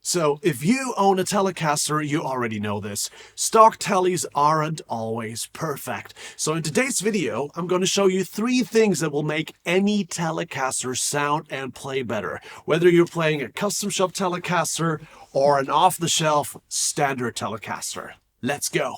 So if you own a Telecaster, you already know this. Stock tellies aren't always perfect. So in today's video, I'm going to show you 3 things that will make any Telecaster sound and play better. Whether you're playing a Custom Shop Telecaster or an off-the-shelf standard Telecaster. Let's go.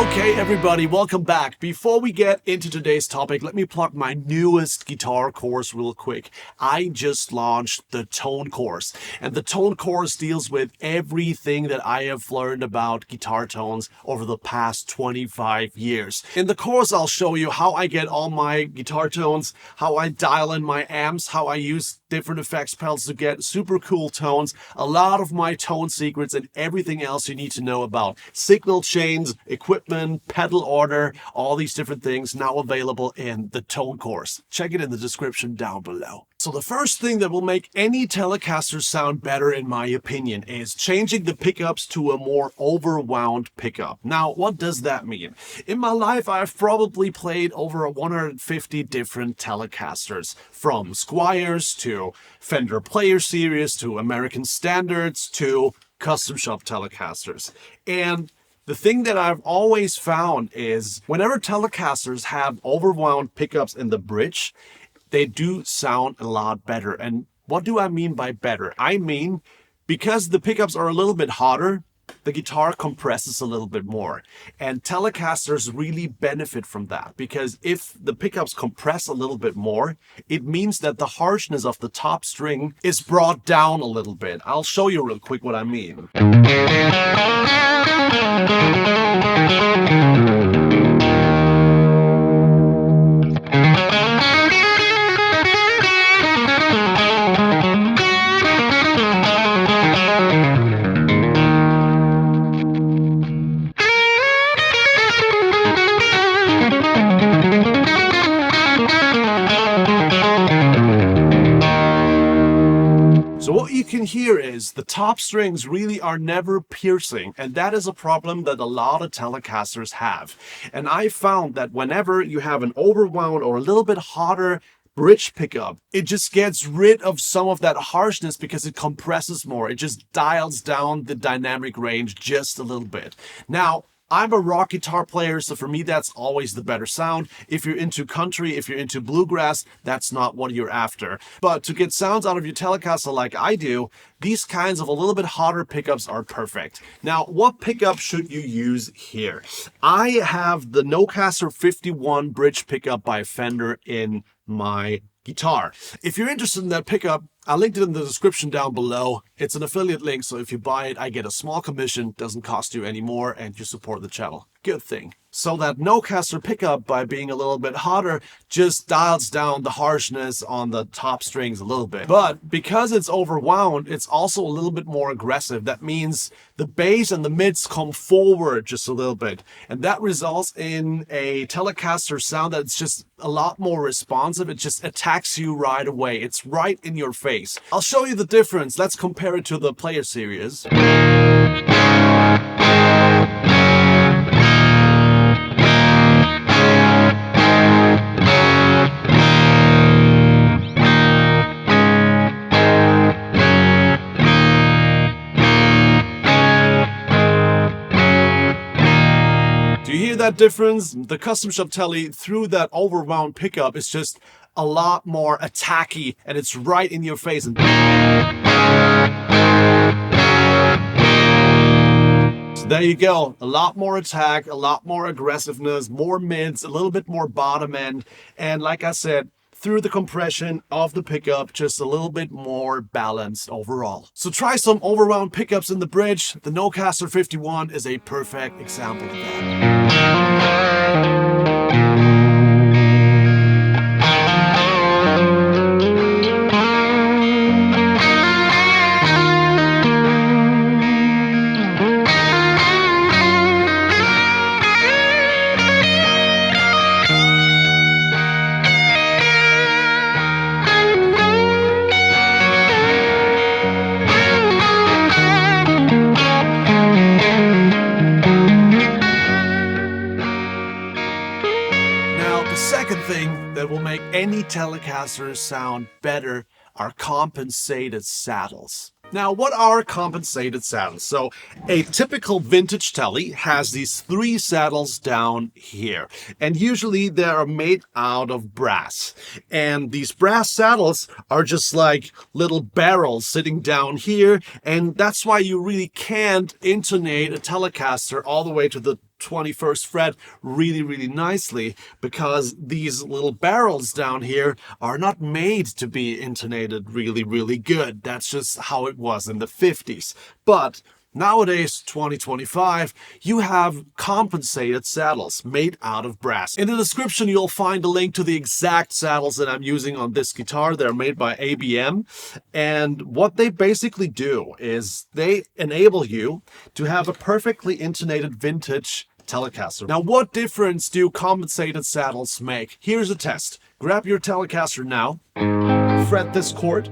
Okay, everybody, welcome back. Before we get into today's topic, let me plug my newest guitar course real quick. I just launched the Tone course, and the Tone course deals with everything that I have learned about guitar tones over the past 25 years. In the course, I'll show you how I get all my guitar tones, how I dial in my amps, how I use different effects pedals to get super cool tones, a lot of my tone secrets, and everything else you need to know about signal chains, equipment, pedal order, all these different things now available in the Tone course. Check it in the description down below. So the first thing that will make any Telecaster sound better, in my opinion, is changing the pickups to a more overwound pickup. Now, what does that mean? In my life, I've probably played over 150 different Telecasters, from Squires to Fender Player Series to American Standards to Custom Shop Telecasters. And the thing that I've always found is whenever Telecasters have overwound pickups in the bridge, they do sound a lot better. And what do I mean by better? I mean, because the pickups are a little bit hotter, the guitar compresses a little bit more. And Telecasters really benefit from that, because if the pickups compress a little bit more, it means that the harshness of the top string is brought down a little bit. I'll show you real quick what I mean. So what you can hear is the top strings really are never piercing, and that is a problem that a lot of Telecasters have. And I found that whenever you have an overwound or a little bit hotter bridge pickup, it just gets rid of some of that harshness because it compresses more. It just dials down the dynamic range just a little bit. Now, I'm a rock guitar player, so for me, that's always the better sound. If you're into country, if you're into bluegrass, that's not what you're after. But to get sounds out of your Telecaster like I do, these kinds of a little bit hotter pickups are perfect. Now, what pickup should you use here? I have the Nocaster 51 bridge pickup by Fender in my guitar. If you're interested in that pickup, I linked it in the description down below. It's an affiliate link, so if you buy it, I get a small commission, doesn't cost you any more, and you support the channel. Good thing. So that Nocaster pickup, by being a little bit hotter, just dials down the harshness on the top strings a little bit. But because it's overwound, it's also a little bit more aggressive. That means the bass and the mids come forward just a little bit. And that results in a Telecaster sound that's just a lot more responsive. It just attacks you right away. It's right in your face. I'll show you the difference. Let's compare it to the Player Series. Do you hear that difference? The Custom Shop Telly through that overwound pickup is just a lot more attacky, and it's right in your face. And so there you go. A lot more attack, a lot more aggressiveness, more mids, a little bit more bottom end. And like I said, through the compression of the pickup, just a little bit more balanced overall. So try some Overwound pickups in the bridge. The Nocaster 51 is a perfect example of that. Thing that will make any Telecaster sound better are compensated saddles. Now, what are compensated saddles? So a typical vintage Tele has these 3 saddles down here, and usually they are made out of brass. And these brass saddles are just like little barrels sitting down here, and that's why you really can't intonate a Telecaster all the way to the 21st fret really nicely, because these little barrels down here are not made to be intonated really good. That's just how it was in the 50s. But nowadays, 2025, you have compensated saddles made out of brass. In the description, you'll find a link to the exact saddles that I'm using on this guitar. They're made by ABM. And what they basically do is they enable you to have a perfectly intonated vintage Telecaster. Now, what difference do compensated saddles make? Here's a test. Grab your Telecaster now, fret this chord.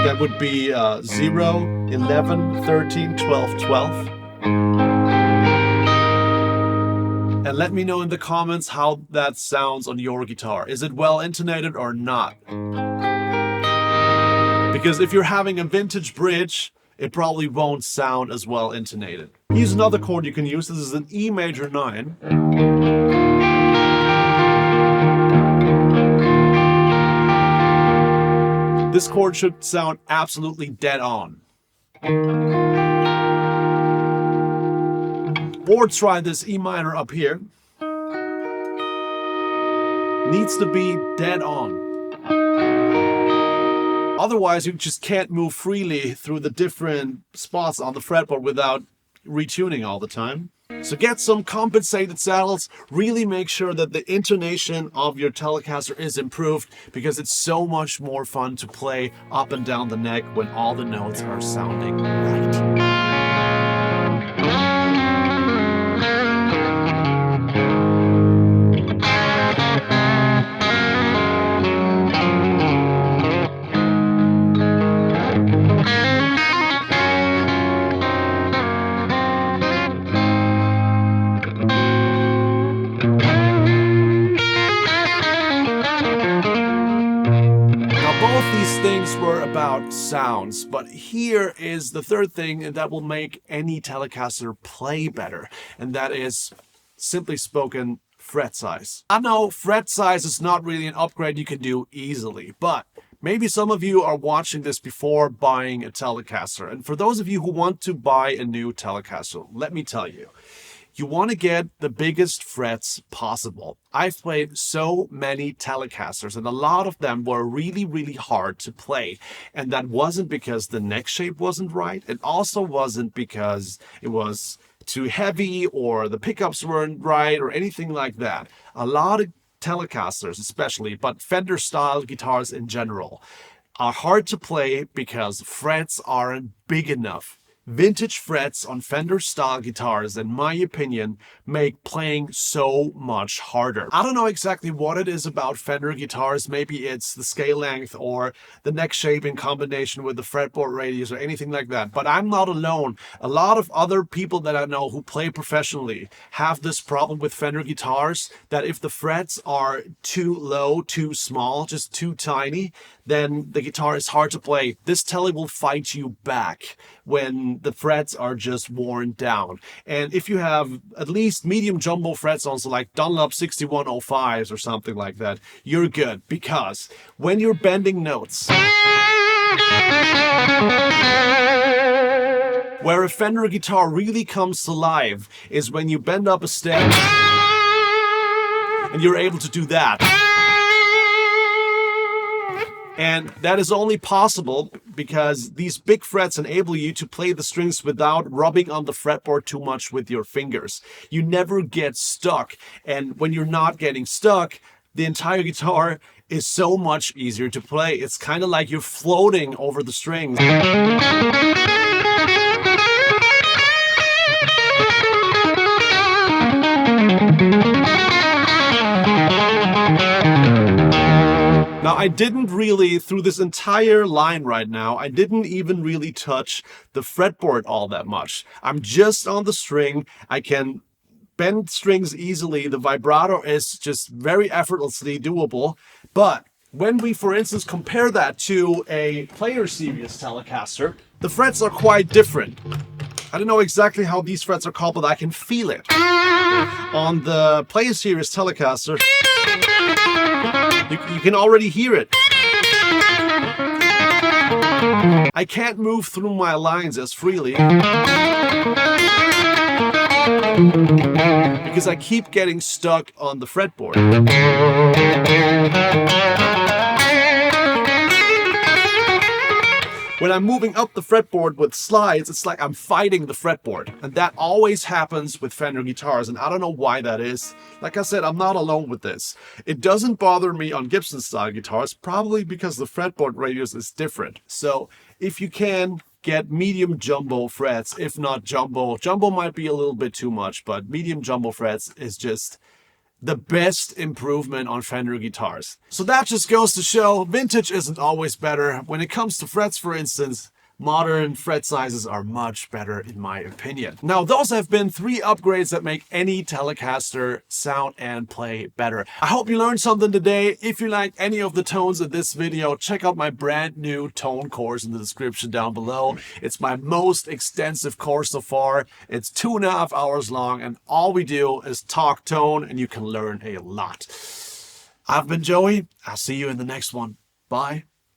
That would be 0, 11, 13, 12, 12. And let me know in the comments how that sounds on your guitar. Is it well intonated or not? Because if you're having a vintage bridge, it probably won't sound as well intonated. Here's another chord you can use. This is an E major 9. This chord should sound absolutely dead on. Or try this E minor up here. Needs to be dead on. Otherwise, you just can't move freely through the different spots on the fretboard without retuning all the time. So get some compensated saddles. Really make sure that the intonation of your Telecaster is improved, because it's so much more fun to play up and down the neck when all the notes are sounding right. Both these things were about sounds, but here is the third thing that will make any Telecaster play better, and that is, simply spoken, fret size. I know fret size is not really an upgrade you can do easily, but maybe some of you are watching this before buying a Telecaster, and for those of you who want to buy a new Telecaster, let me tell you, you want to get the biggest frets possible. I've played so many Telecasters, and a lot of them were really hard to play. And that wasn't because the neck shape wasn't right. It also wasn't because it was too heavy or the pickups weren't right or anything like that. A lot of Telecasters especially, but Fender style guitars in general, are hard to play because frets aren't big enough. Vintage frets on Fender style guitars, in my opinion, make playing so much harder. I don't know exactly what it is about Fender guitars. Maybe it's the scale length or the neck shape in combination with the fretboard radius or anything like that. But I'm not alone. A lot of other people that I know who play professionally have this problem with Fender guitars, that if the frets are too low, too small, just too tiny, then the guitar is hard to play. This Tele will fight you back when the frets are just worn down. And if you have at least medium jumbo frets on, so like Dunlop 6105s or something like that, you're good, because when you're bending notes, where a Fender guitar really comes to life is when you bend up a step and you're able to do that. And that is only possible because these big frets enable you to play the strings without rubbing on the fretboard too much with your fingers. You never get stuck. And when you're not getting stuck, the entire guitar is so much easier to play. It's kind of like you're floating over the strings. Now, I didn't really, through this entire line right now, I didn't even really touch the fretboard all that much. I'm just on the string. I can bend strings easily. The vibrato is just very effortlessly doable. But when we, for instance, compare that to a player series Telecaster, the frets are quite different. I don't know exactly how these frets are called, but I can feel it. On the player series Telecaster, you can already hear it. I can't move through my lines as freely because I keep getting stuck on the fretboard. When I'm moving up the fretboard with slides, it's like I'm fighting the fretboard. And that always happens with Fender guitars, and I don't know why that is. Like I said, I'm not alone with this. It doesn't bother me on Gibson-style guitars, probably because the fretboard radius is different. So if you can, get medium jumbo frets, if not jumbo. Jumbo might be a little bit too much, but medium jumbo frets is just the best improvement on Fender guitars. So that just goes to show vintage isn't always better. When it comes to frets, for instance, modern fret sizes are much better in my opinion. Now, those have been 3 upgrades that make any Telecaster sound and play better. I hope you learned something today. If you like any of the tones in this video, check out my brand new tone course in the description down below. It's my most extensive course so far. It's 2.5 hours long, and all we do is talk tone, and you can learn a lot. I've been Joey. I'll see you in the next one. Bye.